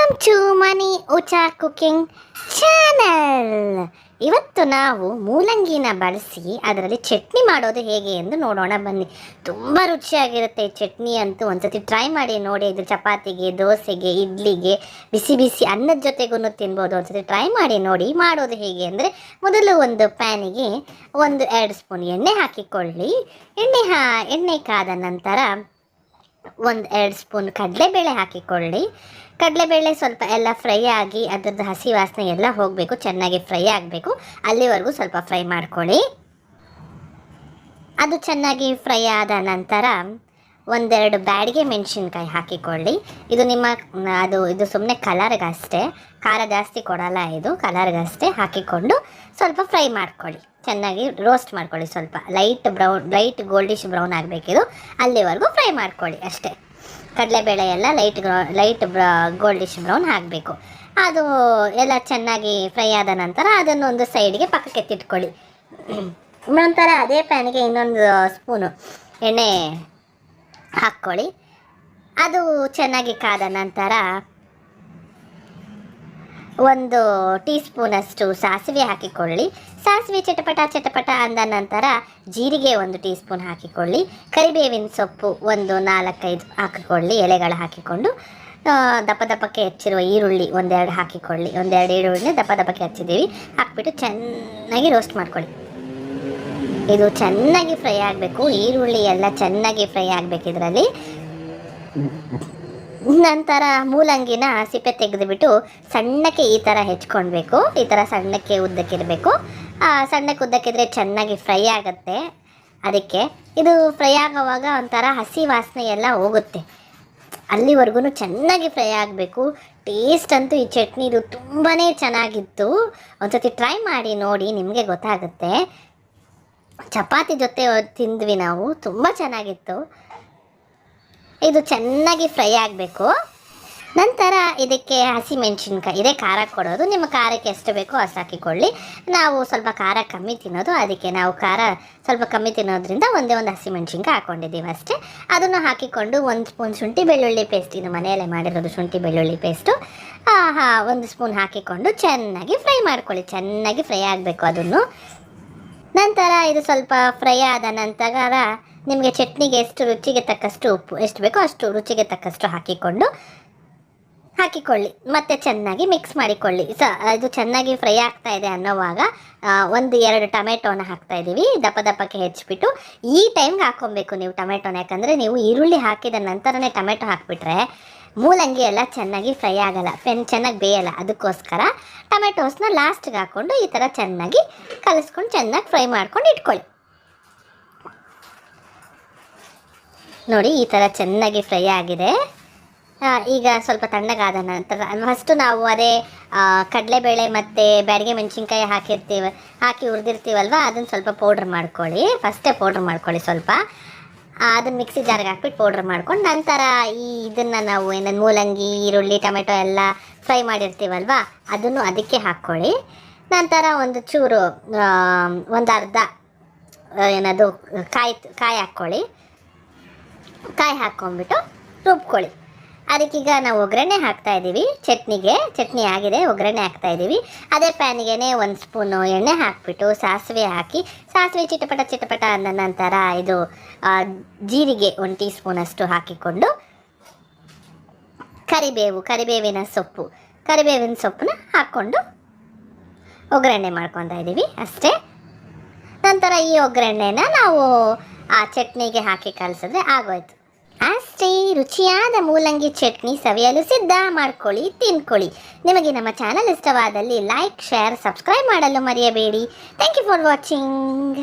Welcome to ಮನಿ ಊಟ cooking channel. ಇವತ್ತು ನಾವು ಮೂಲಂಗಿನ ಬಳಸಿ ಅದರಲ್ಲಿ ಚಟ್ನಿ ಮಾಡೋದು ಹೇಗೆ ಎಂದು ನೋಡೋಣ ಬನ್ನಿ. ತುಂಬ ರುಚಿಯಾಗಿರುತ್ತೆ ಈ ಚಟ್ನಿ ಅಂತೂ. ಒಂದ್ಸತಿ ಟ್ರೈ ಮಾಡಿ ನೋಡಿ. ಇದು ಚಪಾತಿಗೆ, ದೋಸೆಗೆ, ಇಡ್ಲಿಗೆ, ಬಿಸಿ ಬಿಸಿ ಅನ್ನದ ಜೊತೆಗೂ ತಿನ್ಬೋದು. ಒಂದ್ಸತಿ ಟ್ರೈ ಮಾಡಿ ನೋಡಿ. ಮಾಡೋದು ಹೇಗೆ ಅಂದರೆ, ಮೊದಲು ಒಂದು ಪ್ಯಾನಿಗೆ 1-2 ಸ್ಪೂನ್ ಎಣ್ಣೆ ಹಾಕಿಕೊಳ್ಳಿ. ಎಣ್ಣೆ ಕಾದ ನಂತರ 1-2 ಸ್ಪೂನ್ ಕಡಲೆಬೇಳೆ ಹಾಕಿಕೊಳ್ಳಿ. ಕಡಲೆಬೇಳೆ ಸ್ವಲ್ಪ ಎಲ್ಲ ಫ್ರೈ ಆಗಿ ಅದರದ್ದು ಹಸಿ ವಾಸನೆ ಎಲ್ಲ ಹೋಗಬೇಕು, ಚೆನ್ನಾಗಿ ಫ್ರೈ ಆಗಬೇಕು. ಅಲ್ಲಿವರೆಗೂ ಸ್ವಲ್ಪ ಫ್ರೈ ಮಾಡ್ಕೊಳ್ಳಿ. ಅದು ಚೆನ್ನಾಗಿ ಫ್ರೈ ಆದ ನಂತರ 1-2 ಬ್ಯಾಡಿಗೆ ಮೆಣಸಿನ್ಕಾಯಿ ಹಾಕಿಕೊಳ್ಳಿ. ಇದು ಇದು ಸುಮ್ಮನೆ ಕಲರ್ಗಷ್ಟೇ, ಖಾರ ಜಾಸ್ತಿ ಕೊಡಲ್ಲ, ಇದು ಕಲರ್ಗಷ್ಟೇ. ಹಾಕಿಕೊಂಡು ಸ್ವಲ್ಪ ಫ್ರೈ ಮಾಡ್ಕೊಳ್ಳಿ, ಚೆನ್ನಾಗಿ ರೋಸ್ಟ್ ಮಾಡ್ಕೊಳ್ಳಿ. ಸ್ವಲ್ಪ ಲೈಟ್ ಗೋಲ್ಡಿಶ್ ಬ್ರೌನ್ ಆಗಬೇಕಿದು, ಅಲ್ಲಿವರೆಗೂ ಫ್ರೈ ಮಾಡ್ಕೊಳ್ಳಿ ಅಷ್ಟೇ. ಕಡಲೆಬೇಳೆ ಎಲ್ಲ ಲೈಟ್ ಗೋಲ್ಡಿಶ್ ಬ್ರೌನ್ ಆಗಬೇಕು. ಅದು ಎಲ್ಲ ಚೆನ್ನಾಗಿ ಫ್ರೈ ಆದ ನಂತರ ಅದನ್ನೊಂದು ಸೈಡ್ಗೆ ಪಕ್ಕಕ್ಕೆ ಎತ್ತಿಟ್ಕೊಳ್ಳಿ. ನಂತರ ಅದೇ ಪ್ಯಾನಿಗೆ ಇನ್ನೊಂದು ಸ್ಪೂನು ಎಣ್ಣೆ ಹಾಕ್ಕೊಳ್ಳಿ. ಅದು ಚೆನ್ನಾಗಿ ಕಾದ ನಂತರ 1 ಟೀ ಸ್ಪೂನಷ್ಟು ಸಾಸಿವೆ ಹಾಕಿಕೊಳ್ಳಿ. ಸಾಸಿವೆ ಚಟಪಟ ಅಂದ ನಂತರ ಜೀರಿಗೆ 1 ಟೀ ಸ್ಪೂನ್ ಹಾಕಿಕೊಳ್ಳಿ. ಕರಿಬೇವಿನ ಸೊಪ್ಪು 4-5 ಹಾಕಿಕೊಳ್ಳಿ. ಎಲೆಗಳು ಹಾಕಿಕೊಂಡು ದಪ್ಪಕ್ಕೆ ಹೆಚ್ಚಿರುವ ಈರುಳ್ಳಿ 1-2 ಹಾಕಿಕೊಳ್ಳಿ. 1-2 ಈರುಳ್ಳಿ ದಪ್ಪಕ್ಕೆ ಹಚ್ಚಿದ್ದೀವಿ, ಹಾಕ್ಬಿಟ್ಟು ಚೆನ್ನಾಗಿ ರೋಸ್ಟ್ ಮಾಡ್ಕೊಳ್ಳಿ. ಇದು ಚೆನ್ನಾಗಿ ಫ್ರೈ ಆಗಬೇಕು, ಈರುಳ್ಳಿ ಎಲ್ಲ ಚೆನ್ನಾಗಿ ಫ್ರೈ ಆಗಬೇಕು ಇದರಲ್ಲಿ. ನಂತರ ಮೂಲಂಗಿನ ಸಿಪ್ಪೆ ತೆಗೆದುಬಿಟ್ಟು ಸಣ್ಣಕ್ಕೆ ಈ ಥರ ಹೆಚ್ಕೊಳ್ಬೇಕು. ಈ ಥರ ಸಣ್ಣಕ್ಕೆ ಉದ್ದಕ್ಕಿರಬೇಕು. ಸಣ್ಣಕ್ಕೆ ಉದ್ದಕ್ಕಿದ್ರೆ ಚೆನ್ನಾಗಿ ಫ್ರೈ ಆಗುತ್ತೆ. ಅದಕ್ಕೆ ಇದು ಫ್ರೈ ಆಗೋವಾಗ ಒಂಥರ ಹಸಿ ವಾಸನೆ ಎಲ್ಲ ಹೋಗುತ್ತೆ. ಅಲ್ಲಿವರೆಗೂ ಚೆನ್ನಾಗಿ ಫ್ರೈ ಆಗಬೇಕು. ಟೇಸ್ಟ್ ಅಂತೂ ಈ ಚಟ್ನಿದು ತುಂಬಾ ಚೆನ್ನಾಗಿತ್ತು. ಒಂದ್ಸತಿ ಟ್ರೈ ಮಾಡಿ ನೋಡಿ, ನಿಮಗೆ ಗೊತ್ತಾಗುತ್ತೆ. ಚಪಾತಿ ಜೊತೆ ತಿಂದ್ವಿ ನಾವು, ತುಂಬ ಚೆನ್ನಾಗಿತ್ತು. ಇದು ಚೆನ್ನಾಗಿ ಫ್ರೈ ಆಗಬೇಕು. ನಂತರ ಇದಕ್ಕೆ ಹಸಿಮೆಣಸಿನ್ಕಾಯಿ, ಇದೇ ಖಾರ ಕೊಡೋದು. ನಿಮ್ಮ ಖಾರಕ್ಕೆ ಎಷ್ಟು ಬೇಕೋ ಅಷ್ಟು ಹಾಕಿಕೊಳ್ಳಿ. ನಾವು ಸ್ವಲ್ಪ ಖಾರ ಕಮ್ಮಿ ತಿನ್ನೋದು, ಅದಕ್ಕೆ ನಾವು ಖಾರ ಸ್ವಲ್ಪ ಕಮ್ಮಿ ತಿನ್ನೋದ್ರಿಂದ ಒಂದೇ ಒಂದು ಹಸಿಮೆಣಸಿನ್ಕಾಯಿ ಹಾಕ್ಕೊಂಡಿದ್ದೀವಿ ಅಷ್ಟೇ. ಅದನ್ನು ಹಾಕಿಕೊಂಡು 1 ಸ್ಪೂನ್ ಶುಂಠಿ ಬೆಳ್ಳುಳ್ಳಿ ಪೇಸ್ಟ್, ಇದು ಮನೆಯಲ್ಲೇ ಮಾಡಿರೋದು ಶುಂಠಿ ಬೆಳ್ಳುಳ್ಳಿ ಪೇಸ್ಟು, 1 ಸ್ಪೂನ್ ಹಾಕಿಕೊಂಡು ಚೆನ್ನಾಗಿ ಫ್ರೈ ಮಾಡ್ಕೊಳ್ಳಿ. ಚೆನ್ನಾಗಿ ಫ್ರೈ ಆಗಬೇಕು ಅದನ್ನು. ನಂತರ ಇದು ಸ್ವಲ್ಪ ಫ್ರೈ ಆದ ನಂತರ ನಿಮಗೆ ಚಟ್ನಿಗೆ ಎಷ್ಟು ರುಚಿಗೆ ತಕ್ಕಷ್ಟು ಉಪ್ಪು, ಎಷ್ಟು ಬೇಕೋ ಅಷ್ಟು ರುಚಿಗೆ ತಕ್ಕಷ್ಟು ಹಾಕಿಕೊಳ್ಳಿ. ಮತ್ತು ಚೆನ್ನಾಗಿ ಮಿಕ್ಸ್ ಮಾಡಿಕೊಳ್ಳಿ. ಇದು ಚೆನ್ನಾಗಿ ಫ್ರೈ ಆಗ್ತಾ ಇದೆ ಅನ್ನೋವಾಗ 1-2 ಟೊಮೆಟೊನ ಹಾಕ್ತಾಯಿದ್ದೀವಿ. ದಪ್ಪಕ್ಕೆ ಹೆಚ್ಚಿಬಿಟ್ಟು ಈ ಟೈಮ್ಗೆ ಹಾಕ್ಕೊಬೇಕು ನೀವು ಟೊಮೆಟೊನ. ಯಾಕಂದರೆ ನೀವು ಈರುಳ್ಳಿ ಹಾಕಿದ ನಂತರನೇ ಟೊಮೆಟೊ ಹಾಕಿಬಿಟ್ರೆ ಮೂಲಂಗಿ ಎಲ್ಲ ಚೆನ್ನಾಗಿ ಫ್ರೈ ಆಗಲ್ಲ, ಚೆನ್ನಾಗಿ ಬೇಯಲ್ಲ. ಅದಕ್ಕೋಸ್ಕರ ಟೊಮೆಟೋಸ್ನ ಲಾಸ್ಟ್ಗೆ ಹಾಕ್ಕೊಂಡು ಈ ಥರ ಚೆನ್ನಾಗಿ ಕಲಿಸ್ಕೊಂಡು ಚೆನ್ನಾಗಿ ಫ್ರೈ ಮಾಡ್ಕೊಂಡು ಇಟ್ಕೊಳ್ಳಿ. ನೋಡಿ, ಈ ಥರ ಚೆನ್ನಾಗಿ ಫ್ರೈ ಆಗಿದೆ. ಈಗ ಸ್ವಲ್ಪ ತಣ್ಣಗಾದ ನಂತರ ಫಸ್ಟು ನಾವು ಅದೇ ಕಡಲೆಬೇಳೆ ಮತ್ತು ಬ್ಯಾಡಿಗೆ ಮೆಣಸಿನ್ಕಾಯಿ ಹಾಕಿ ಹುರಿದಿರ್ತೀವಲ್ವ, ಅದನ್ನು ಸ್ವಲ್ಪ ಪೌಡ್ರ್ ಮಾಡ್ಕೊಳ್ಳಿ. ಫಸ್ಟೇ ಪೌಡ್ರ್ ಮಾಡ್ಕೊಳ್ಳಿ ಸ್ವಲ್ಪ. ಅದನ್ನು ಮಿಕ್ಸಿ ಜಾರ್ಗೆ ಹಾಕ್ಬಿಟ್ಟು ಪೌಡ್ರ್ ಮಾಡ್ಕೊಂಡು ನಂತರ ಇದನ್ನು ನಾವು ಮೂಲಂಗಿ, ಈರುಳ್ಳಿ, ಟೊಮೆಟೊ ಎಲ್ಲ ಫ್ರೈ ಮಾಡಿರ್ತೀವಲ್ವ, ಅದನ್ನು ಅದಕ್ಕೆ ಹಾಕ್ಕೊಳ್ಳಿ. ನಂತರ ಒಂದು ಚೂರು ಒಂದು ಅರ್ಧ ಕಾಯಿ ಹಾಕ್ಕೊಳ್ಳಿ. ಕಾಯಿ ಹಾಕ್ಕೊಂಬಿಟ್ಟು ರುಬ್ಕೊಳ್ಳಿ. ಅದಕ್ಕೀಗ ನಾವು ಒಗ್ಗರಣೆ ಹಾಕ್ತಾಯಿದ್ದೀವಿ. ಚಟ್ನಿ ಆಗಿದೆ, ಒಗ್ಗರಣೆ ಹಾಕ್ತಾಯಿದ್ದೀವಿ. ಅದೇ ಪ್ಯಾನಿಗೆ 1 ಸ್ಪೂನು ಎಣ್ಣೆ ಹಾಕಿಬಿಟ್ಟು ಸಾಸಿವೆ ಹಾಕಿ, ಸಾಸಿವೆ ಚಿಟಪಟ ಅಂದ ನಂತರ ಇದು ಜೀರಿಗೆ 1 ಟೀ ಸ್ಪೂನಷ್ಟು ಹಾಕಿಕೊಂಡು ಕರಿಬೇವಿನ ಸೊಪ್ಪನ್ನ ಹಾಕ್ಕೊಂಡು ಒಗ್ಗರಣೆ ಮಾಡ್ಕೊತಾ ಇದ್ದೀವಿ ಅಷ್ಟೇ. ನಂತರ ಈ ಒಗ್ಗರಣೆನ ನಾವು ಆ ಚಟ್ನಿಗೆ ಹಾಕಿ ಕಲಿಸಿದ್ರೆ ಆಗೋಯ್ತು ಅಷ್ಟೇ. ರುಚಿಯಾದ ಮೂಲಂಗಿ ಚಟ್ನಿ ಸವಿಯಲು ಸಿದ್ಧ. ಮಾಡ್ಕೊಳ್ಳಿ, ತಿನ್ಕೊಳ್ಳಿ. ನಿಮಗೆ ನಮ್ಮ ಚಾನಲ್ ಇಷ್ಟವಾದಲ್ಲಿ ಲೈಕ್, ಶೇರ್, ಸಬ್ಸ್ಕ್ರೈಬ್ ಮಾಡಲು ಮರೆಯಬೇಡಿ. Thank you for watching.